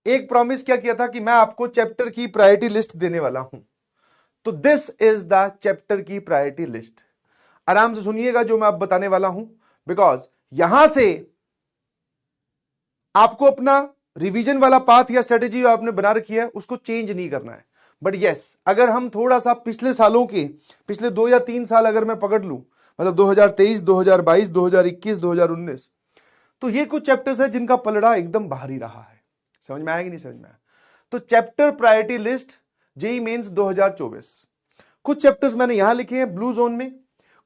एक प्रॉमिस क्या किया था कि मैं आपको चैप्टर की प्रायोरिटी लिस्ट देने वाला हूं। तो दिस इज द चैप्टर की प्रायोरिटी लिस्ट। आराम से सुनिएगा जो मैं आप बताने वाला हूं, बिकॉज यहां से आपको अपना रिवीजन वाला पाथ या स्ट्रेटेजी जो आपने बना रखी है उसको चेंज नहीं करना है। बट यस, अगर हम थोड़ा सा पिछले सालों के पिछले 2 या 3 साल अगर मैं पकड़ लूं, मतलब 2023, 2022, 2021, 2019, तो ये कुछ चैप्टर्स है जिनका पलड़ा एकदम बाहर ही रहा है। समझ में आया कि नहीं समझ में आया? तो chapter priority list JEE Mains 2024, कुछ चैप्टर्स मैंने यहां लिखे हैं ब्लू जोन में,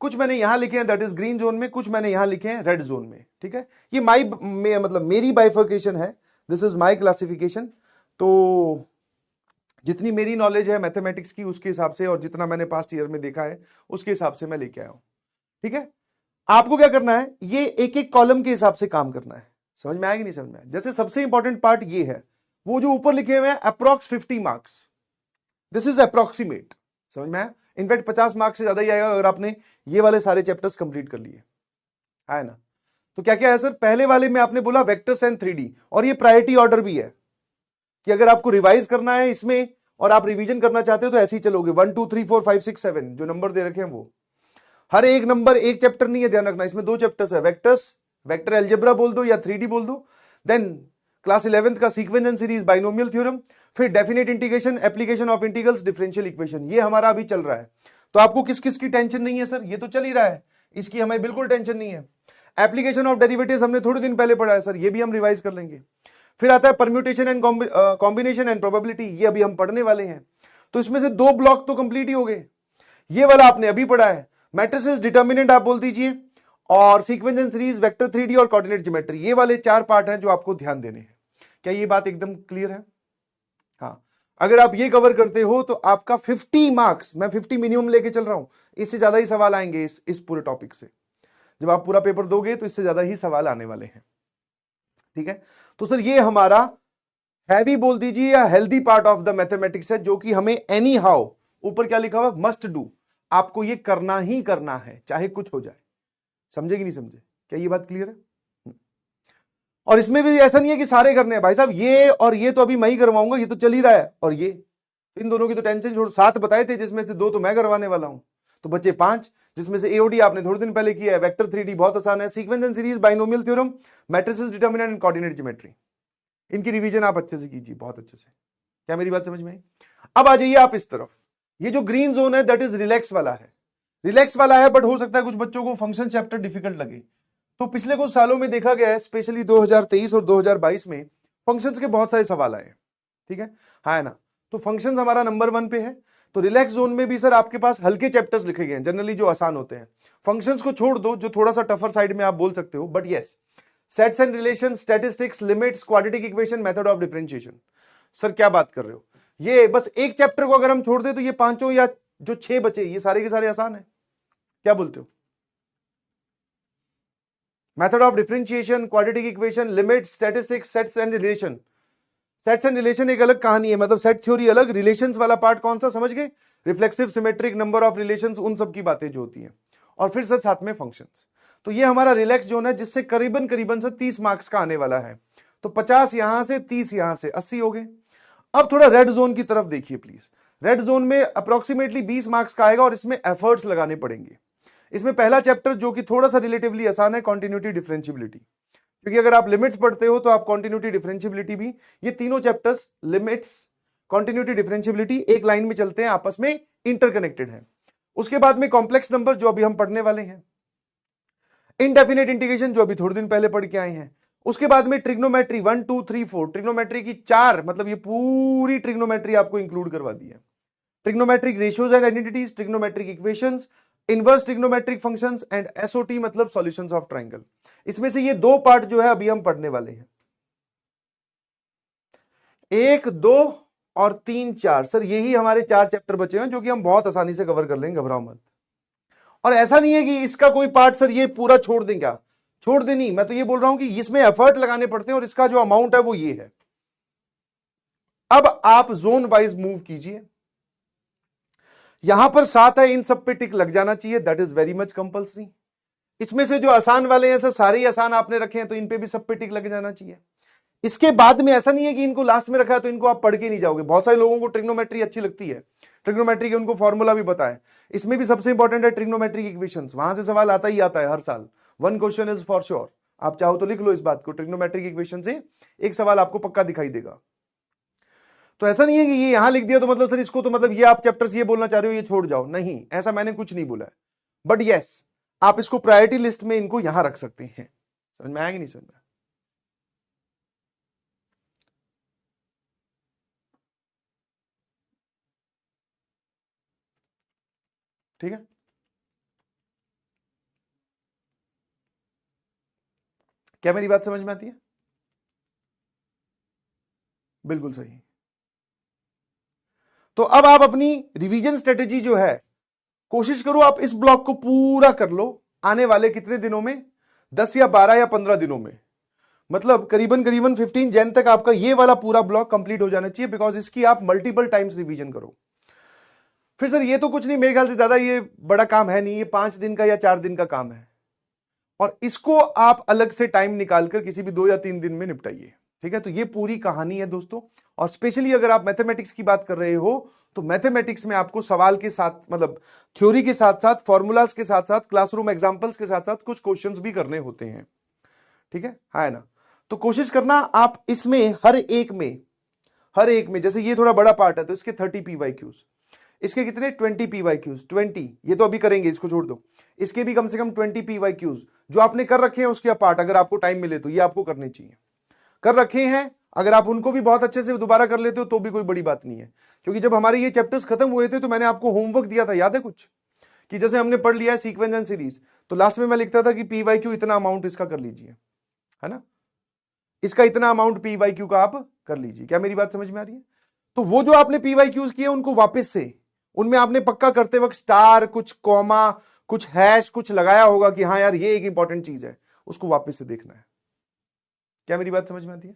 कुछ मैंने यहां लिखे हैं दैट इज ग्रीन जोन में, कुछ मैंने यहां लिखे हैं रेड जोन में। ठीक है, ये मतलब मेरी बाइफर्केशन है, दिस इज माई क्लासिफिकेशन। तो जितनी मेरी नॉलेज है मैथमेटिक्स की उसके हिसाब से और जितना मैंने पास्ट ईयर में देखा है उसके हिसाब से मैं लेके आया हूं। ठीक है, आपको क्या करना है, ये एक एक कॉलम के हिसाब से काम करना है। समझ में आएगी नहीं समझ में आया? जैसे सबसे इंपॉर्टेंट पार्ट ये है, वो जो ऊपर लिखे हुए हैं approx 50 marks, this is approximate. समझ में आया? इनफैक्ट 50 मार्क्स से ज्यादा ही आएगा अगर आपने ये वाले सारे चैप्टर्स कंप्लीट कर लिए, है ना? तो क्या क्या है सर? पहले वाले में आपने बोला वेक्टर्स एंड 3D, और ये प्रायोरिटी ऑर्डर भी है कि अगर आपको रिवाइज करना है इसमें और आप रिवीजन करना चाहते हो तो ऐसे ही चलोगे, 1 2 3 4 5 6 7 जो नंबर दे रखे हैं वो हर एक नंबर एक चैप्टर नहीं है, ध्यान रखना। इसमें 2 चैप्टर्स है, वेक्टर्स, वेक्टर अलजेब्रा बोल दो या 3D बोल दो, देन क्लास 11th का sequence and series binomial theorem, फिर definite integration, application of integrals, differential equation. ये हमारा अभी चल रहा है। तो आपको किस किस की टेंशन नहीं है सर? ये तो चल ही रहा है, इसकी हमें बिल्कुल टेंशन नहीं है। एप्लीकेशन ऑफ डेरिवेटिव्स हमने थोड़े दिन पहले पढ़ा है सर, ये भी हम रिवाइज कर लेंगे। फिर आता है permutation and combination and probability, ये अभी हम पढ़ने वाले हैं। तो इसमें से 2 ब्लॉक तो कंप्लीट ही हो गए। ये वाला आपने अभी पढ़ा है, मैट्रिसेस, डिटर्मिनेंट आप बोल दीजिए, और sequence and series, vector 3D और कोऑर्डिनेट ज्योमेट्री। ये वाले 4 पार्ट हैं जो आपको ध्यान देने हैं। क्या ये बात एकदम क्लियर है? हाँ, अगर आप ये कवर करते हो तो आपका 50 मार्क्स, मैं 50 मिनिमम लेके चल रहा हूं, इससे ज्यादा ही सवाल आएंगे इस पूरे टॉपिक से। जब आप पूरा पेपर दोगे तो इससे ज्यादा ही सवाल आने वाले हैं। ठीक है, तो सर ये हमारा हैवी बोल दीजिए या healthy part of the mathematics है, जो कि हमें एनी हाउ, ऊपर क्या लिखा हुआ, मस्ट डू, आपको ये करना ही करना है चाहे कुछ हो जाए। समझे कि नहीं समझे? क्या ये बात क्लियर है? और इसमें भी ऐसा नहीं है कि सारे करने हैं भाई साहब, ये और ये तो अभी मैं ही करवाऊंगा, ये तो चल ही रहा है, और ये इन दोनों की तो टेंशन छोड़। 7 बताए थे जिसमें से 2 तो मैं करवाने वाला हूं, तो बच्चे 5, जिसमें से एओडी आपने थोड़े दिन पहले किया है, वेक्टर 3D बहुत आसान है, sequence and series, binomial theorem, matrices, determinant and coordinate geometry, इनकी रिवीजन आप अच्छे से कीजिए, बहुत अच्छे से। क्या मेरी बात समझ में आई? अब आ जाइए आप इस तरफ। ये जो ग्रीन जोन है दैट इज रिलैक्स वाला है, रिलैक्स वाला है, बट हो सकता है कुछ बच्चों को फंक्शन चैप्टर डिफिकल्ट लगे। तो पिछले कुछ सालों में देखा गया है, स्पेशली 2023 और 2022 में फंक्शंस के बहुत सारे सवाल आए। ठीक है ना? तो फंक्शंस हमारा नंबर 1 पे है। तो रिलैक्स जोन में भी सर आपके पास हल्के चैप्टर्स लिखे गए हैं, जनरली जो आसान होते हैं। फंक्शंस को छोड़ दो, जो थोड़ा सा टफर साइड में आप बोल सकते हो, but yes, sets and relation, statistics, limits, quadratic equation, method of differentiation. Sir क्या बात कर रहे हो? ये बस एक चैप्टर को अगर हम छोड़ दे तो ये 5 या जो 6 बचे ये सारे के सारे आसान है। क्या बोलते हो? Method of differentiation, quadratic equation, limit, statistics, sets and relation. Sets and relation एक अलग कहानी है, मतलब सेट थ्योरी अलग, रिलेशंस वाला पार्ट कौन सा, समझ गए? Reflexive, symmetric, number of relations, उन सब की बातें जो होती हैं। और फिर सर साथ में फंक्शंस। तो ये हमारा रिलैक्स जोन है, जिससे करीबन करीबन से 30 मार्क्स का आने वाला है। तो 50 यहां से, 30 यहां से, 80 हो गए। अब थोड़ा रेड जोन की तरफ देखिए प्लीज। रेड जोन में अप्रोक्सीमेटली 20 मार्क्स का आएगा और इसमें एफर्ट्स लगाने पड़ेंगे। इसमें पहला चैप्टर जो कि थोड़ा सा रिलेटिवली आसान है, कॉन्टिन्यूटी डिफरेंशिएबिलिटी, क्योंकि अगर आप लिमिट्स पढ़ते हो तो आप कॉन्टिन्यूटी डिफरेंशिएबिलिटी भी, ये तीनों चैप्टर्स लिमिट्स, कॉन्टिन्यूटी डिफरेंशिएबिलिटी एक लाइन में चलते हैं, आपस में इंटरकनेक्टेड हैं। उसके बाद में कॉम्प्लेक्स नंबर जो अभी हम पढ़ने वाले हैं, इनडेफिनेट इंटीग्रेशन जो अभी थोड़े दिन पहले पढ़ के आए हैं, उसके बाद में ट्रिग्नोमेट्री 1 2 3 4, ट्रिग्नोमेट्री की 4, मतलब ये पूरी ट्रिग्नोमेट्री आपको इंक्लूड करवा दी है। Trigonometric ratios and identities, trigonometric equations, inverse trigonometric functions and SOT मतलब सॉल्यूशंस ऑफ ट्रायंगल। इसमें से ये 2 पार्ट जो है अभी हम पढ़ने वाले हैं, 1 2 और 3 4। सर यही हमारे 4 चैप्टर बचे हैं जो कि हम बहुत आसानी से कवर कर लेंगे, घबराओ मत। और ऐसा नहीं है कि इसका कोई पार्ट सर ये पूरा छोड़ दें, क्या छोड़ दे, नहीं, मैं तो ये बोल रहा हूं कि इसमें एफर्ट लगाने पड़ते हैं और इसका जो अमाउंट है वो ये है। अब आप जोन वाइज मूव कीजिए, यहां पर 7 है, इन सब पे टिक लग जाना चाहिए, that is very much compulsory. इसमें से जो आसान वाले हैं सर सारे ही आसान आपने रखे हैं, तो इन पे भी सब पे टिक लग जाना चाहिए। इसके बाद में ऐसा नहीं है कि इनको लास्ट में रखा है तो इनको आप पढ़ के नहीं जाओगे। बहुत सारे लोगों को ट्रिग्नोमेट्री अच्छी लगती है, ट्रिग्नोमेट्री के उनको फॉर्मूला भी पता है। इसमें भी सबसे इंपॉर्टेंट है ट्रिग्नोमेट्रिक इक्वेशंस, वहां से सवाल आता ही आता है हर साल। One question is for sure, आप चाहो तो लिख लो इस बात को, ट्रिग्नोमेट्रिक इक्वेशन से एक सवाल आपको पक्का दिखाई देगा। तो ऐसा नहीं है कि ये यहां लिख दिया तो मतलब सर इसको तो मतलब ये आप चैप्टर्स ये बोलना चाह रहे हो ये छोड़ जाओ, नहीं, ऐसा मैंने कुछ नहीं बोला है। बट यस, आप इसको प्रायोरिटी लिस्ट में इनको यहां रख सकते हैं। समझ में आएगा नहीं समझ में? ठीक है, क्या मेरी बात समझ में आती है? बिल्कुल सही। तो अब आप अपनी रिवीजन स्ट्रेटेजी जो है, कोशिश करो आप इस ब्लॉक को पूरा कर लो आने वाले कितने दिनों में, 10 या 12 या 15 दिनों में। मतलब करीबन 15 जन तक आपका ये वाला पूरा ब्लॉक कंप्लीट हो जाना चाहिए, बिकॉज इसकी आप मल्टीपल टाइम्स रिवीजन करो। फिर सर ये तो कुछ नहीं, मेरे ख्याल से ज्यादा ये बड़ा काम है नहीं, ये 5 दिन का या 4 दिन का काम है, और इसको आप अलग से टाइम निकालकर किसी भी 2 या 3 दिन में निपटाइए। ठीक है, तो ये पूरी कहानी है दोस्तों। और स्पेशली अगर आप मैथमेटिक्स की बात कर रहे हो तो मैथमेटिक्स में आपको सवाल के साथ मतलब थ्योरी के साथ साथ फॉर्मूलाज के साथ साथ क्लासरूम एग्जांपल्स के साथ साथ कुछ क्वेश्चंस भी करने होते हैं। ठीक है ना? तो कोशिश करना आप इसमें हर एक में जैसे ये थोड़ा बड़ा पार्ट है तो इसके 30 PYQs, इसके कितने 20 PYQs, 20 ये तो अभी करेंगे, इसको छोड़ दो। इसके भी कम से कम 20 PYQs जो आपने कर रखे हैं उसके पार्ट अगर आपको टाइम मिले तो ये आपको करने चाहिए। कर रखे हैं, अगर आप उनको भी बहुत अच्छे से दोबारा कर लेते हो तो भी कोई बड़ी बात नहीं है, क्योंकि जब हमारे ये चैप्टर्स खत्म हुए थे तो मैंने आपको होमवर्क दिया था, याद है कुछ, कि जैसे हमने पढ़ लिया है सीक्वेंस एंड सीरीज, तो लास्ट में मैं लिखता था कि PYQ इतना अमाउंट इसका कर लीजिए, है ना, इसका इतना अमाउंट PYQ का आप कर लीजिए। क्या मेरी बात समझ में आ रही है? तो वो जो आपने PYQs किए उनको वापस से उनमें आपने पक्का करते वक्त स्टार, कुछ कॉमा, कुछ हैश, कुछ लगाया होगा कि हाँ यार ये एक इंपॉर्टेंट चीज है, उसको वापस से देखना है। क्या मेरी बात समझ में आती है?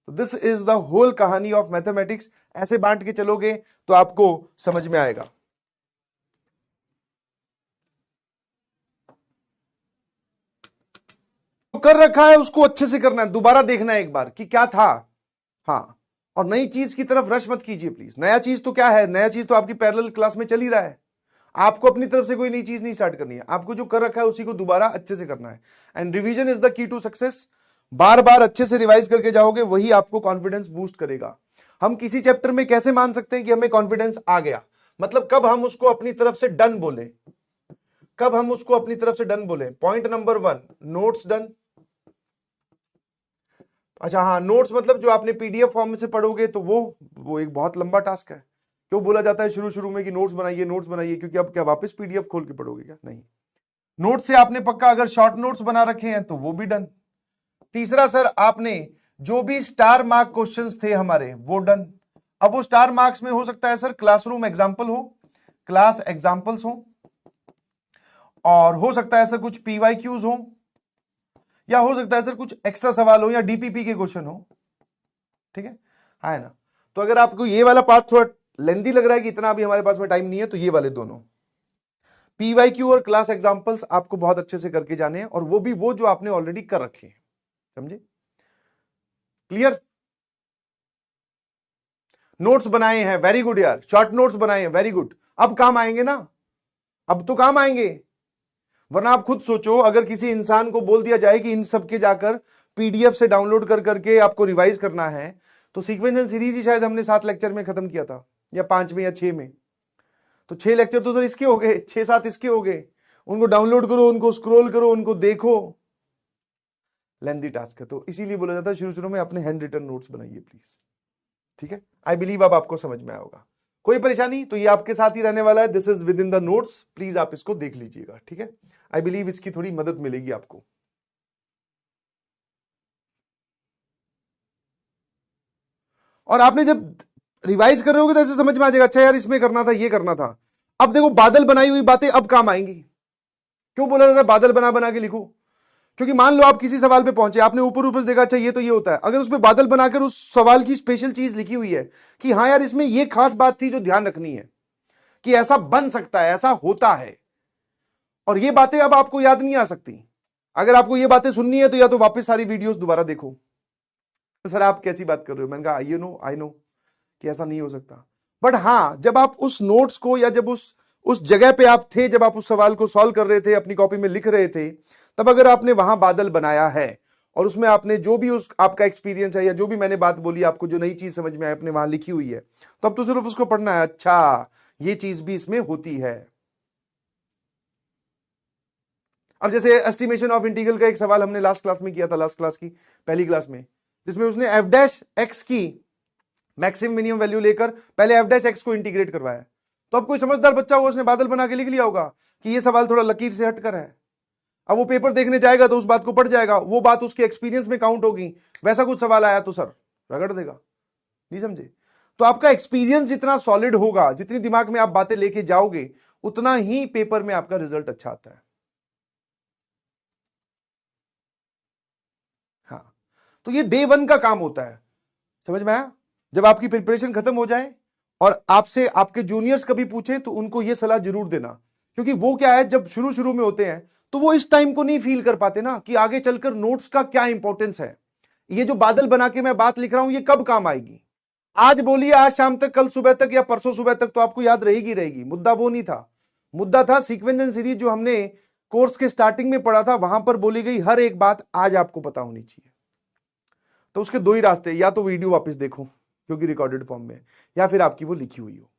तो दिस इज द होल कहानी ऑफ मैथमेटिक्स। ऐसे बांट के चलोगे तो आपको समझ में आएगा। तो कर रखा है उसको अच्छे से करना है, दोबारा देखना है एक बार कि क्या था। हाँ, और नई चीज की तरफ रश मत कीजिए प्लीज। नया चीज तो क्या है, नया चीज तो आपकी पैरेलल क्लास में चल ही रहा है, आपको अपनी तरफ से कोई नई चीज नहीं स्टार्ट करनी है, आपको जो कर रखा है उसी को दोबारा अच्छे से करना है। And revision is the key to success. बार बार अच्छे से रिवाइज करके जाओगे, वही आपको कॉन्फिडेंस बूस्ट करेगा। हम किसी चैप्टर में कैसे मान सकते हैं कि हमें कॉन्फिडेंस आ गया, मतलब कब हम उसको अपनी तरफ से डन बोले, कब हम उसको अपनी तरफ से डन बोले। Point number 1, notes done. अच्छा हाँ, नोट्स मतलब जो आपने PDF फॉर्म में से पढ़ोगे तो वो एक बहुत लंबा टास्क है। क्यों बोला जाता है शुरू शुरू में कि नोट्स बनाइए नोट्स बनाइए, क्योंकि अब क्या वापस PDF खोल के पढ़ोगे क्या? नहीं, नोट्स से आपने पक्का अगर शॉर्ट नोट्स बना रखे हैं तो वो भी डन। तीसरा सर, आपने जो भी स्टार मार्क क्वेश्चंस थे हमारे वो डन। अब वो स्टार मार्क्स में हो सकता है सर क्लासरूम एग्जाम्पल हो, क्लास एग्जाम्पल्स हो, और हो सकता है सर कुछ PYQs हो, या हो सकता है सर कुछ एक्स्ट्रा सवाल हो, या DPP के क्वेश्चन हो। ठीक है ना? तो अगर आपको ये वाला पार्ट थोड़ा लेंदी लग रहा है कि इतना अभी हमारे पास में टाइम नहीं है, तो ये वाले दोनों PYQ और क्लास एग्जाम्पल्स आपको बहुत अच्छे से करके जाने हैं, और वो भी वो जो आपने ऑलरेडी कर रखे हैं। समझे? क्लियर? नोट्स बनाए हैं, वेरी गुड यार, शॉर्ट नोट्स बनाए हैं, वेरी गुड। अब काम आएंगे ना, अब तो काम आएंगे। वरना आप खुद सोचो, अगर किसी इंसान को बोल दिया जाए कि इन सब के जाकर PDF से डाउनलोड कर करके आपको रिवाइज करना है, तो सीक्वेंस एंड सीरीज ही शायद हमने 7 लेक्चर में खत्म किया था, या 5 में या 6 में। तो 6 लेक्चर तो सर इसके हो गए, 6-7 इसके हो गए। उनको डाउनलोड करो, उनको स्क्रॉल करो, उनको देखो, लेंदी टास्क है। तो इसीलिए बोला जाता है शुरू शुरू में अपने हैंड रिटन नोट्स बनाइए प्लीज। ठीक है, आई बिलीव अब आपको समझ में आया होगा। कोई परेशानी तो ये आपके साथ ही रहने वाला है, this is with in the notes, please आप इसको देख लीजिएगा। ठीक है, आई बिलीव इसकी थोड़ी मदद मिलेगी आपको। और आपने जब रिवाइज कर रहे होगे तो ऐसे समझ में आ जाएगा, अच्छा यार इसमें करना था, ये करना था। अब देखो, बादल बनाई हुई बातें अब काम आएंगी। क्यों बोला जाता है बादल बना बना के लिखो? क्योंकि मान लो आप किसी सवाल पे पहुंचे, आपने ऊपर ऊपर देखा अच्छा ये तो ये होता है, अगर उसमें बादल बनाकर उस सवाल की स्पेशल चीज लिखी हुई है कि हाँ यार इसमें ये खास बात थी जो ध्यान रखनी है, कि ऐसा बन सकता है, ऐसा होता है, और ये बातें अब आपको याद नहीं आ सकती। अगर आपको ये बातें सुननी है तो या तो वापस सारी वीडियोस दोबारा देखो, सर आप कैसी बात कर रहे हो? मैंने कहा आई नो कि ऐसा नहीं हो सकता, बट हाँ जब आप उस नोट्स को या जब उस जगह पे आप थे, जब आप उस सवाल को सॉल्व कर रहे थे, अपनी कॉपी में लिख रहे थे, तब अगर आपने वहां बादल बनाया है और उसमें आपने जो भी उस आपका एक्सपीरियंस है या जो भी मैंने बात बोली आपको, जो नई चीज समझ में आई आपने वहां लिखी हुई है, तो अब तो सिर्फ उसको पढ़ना है, अच्छा ये चीज भी इसमें होती है। अब जैसे एस्टिमेशन ऑफ इंटीग्रल का एक सवाल हमने लास्ट क्लास में किया था, लास्ट क्लास की पहली क्लास में, जिसमें उसने एफ डैश एक्स की मैक्सिमम मिनिमम वैल्यू लेकर पहले एफ डैश एक्स को इंटीग्रेट करवाया। तो अब कोई समझदार बच्चा होगा उसने बादल बना के लिख लिया होगा कि ये सवाल थोड़ा लकीर से हटकर है। अब वो पेपर देखने जाएगा तो उस बात को पढ़ जाएगा, वो बात उसके एक्सपीरियंस में काउंट होगी, वैसा कुछ सवाल आया तो सर रगड़ देगा। नहीं समझे? तो आपका एक्सपीरियंस जितना सॉलिड होगा, जितनी दिमाग में आप बातें लेके जाओगे, उतना ही पेपर में आपका रिजल्ट अच्छा आता है। हाँ, तो ये डे वन का काम होता है, समझ में आया? जब आपकी प्रिपरेशन खत्म हो जाए और आपसे आपके जूनियर्स कभी पूछे तो उनको ये सलाह जरूर देना, क्योंकि वो क्या है, जब शुरू शुरू में होते हैं तो वो इस टाइम को नहीं फील कर पाते ना कि आगे चलकर नोट्स का क्या इंपॉर्टेंस है। ये जो बादल बना के मैं बात लिख रहा हूं ये कब काम आएगी? आज बोलिए, आज शाम तक, कल सुबह तक या परसों सुबह तक तो आपको याद रहेगी रहेगी। मुद्दा वो नहीं था, मुद्दा था सीक्वेंस एंड सीरीज जो हमने कोर्स के स्टार्टिंग में पढ़ा था, वहां पर बोली गई हर एक बात आज आपको पता होनी चाहिए। तो उसके दो ही रास्ते, या तो वीडियो वापस देखो क्योंकि रिकॉर्डेड फॉर्म में, या फिर आपकी वो लिखी हुई हो।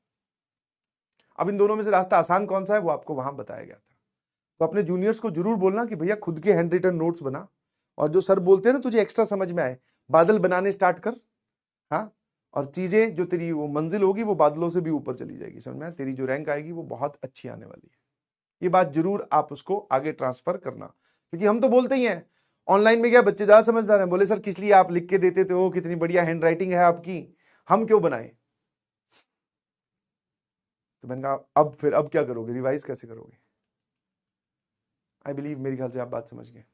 अब इन दोनों में से रास्ता आसान कौन सा है वो आपको वहां बताया गया था। तो अपने जूनियर्स को जरूर बोलना कि भैया खुद के हैंड रिटन नोट्स बना, और जो सर बोलते हैं ना तुझे एक्स्ट्रा समझ में आए, बादल बनाने स्टार्ट कर। हाँ, और चीजें जो तेरी वो मंजिल होगी वो बादलों से भी ऊपर चली जाएगी, समझ में आया? तेरी जो रैंक आएगी वो बहुत अच्छी आने वाली है। ये बात जरूर आप उसको आगे ट्रांसफर करना, क्योंकि हम तो बोलते ही हैं ऑनलाइन में क्या बच्चे ज्यादा समझदार हैं, बोले सर किस लिए आप लिख के देते थे, वो कितनी बढ़िया हैंड राइटिंग है आपकी, हम क्यों बनाए? तो मैंने कहा अब फिर अब क्या करोगे, रिवाइज कैसे करोगे? आई बिलीव मेरे ख्याल से आप बात समझ गए।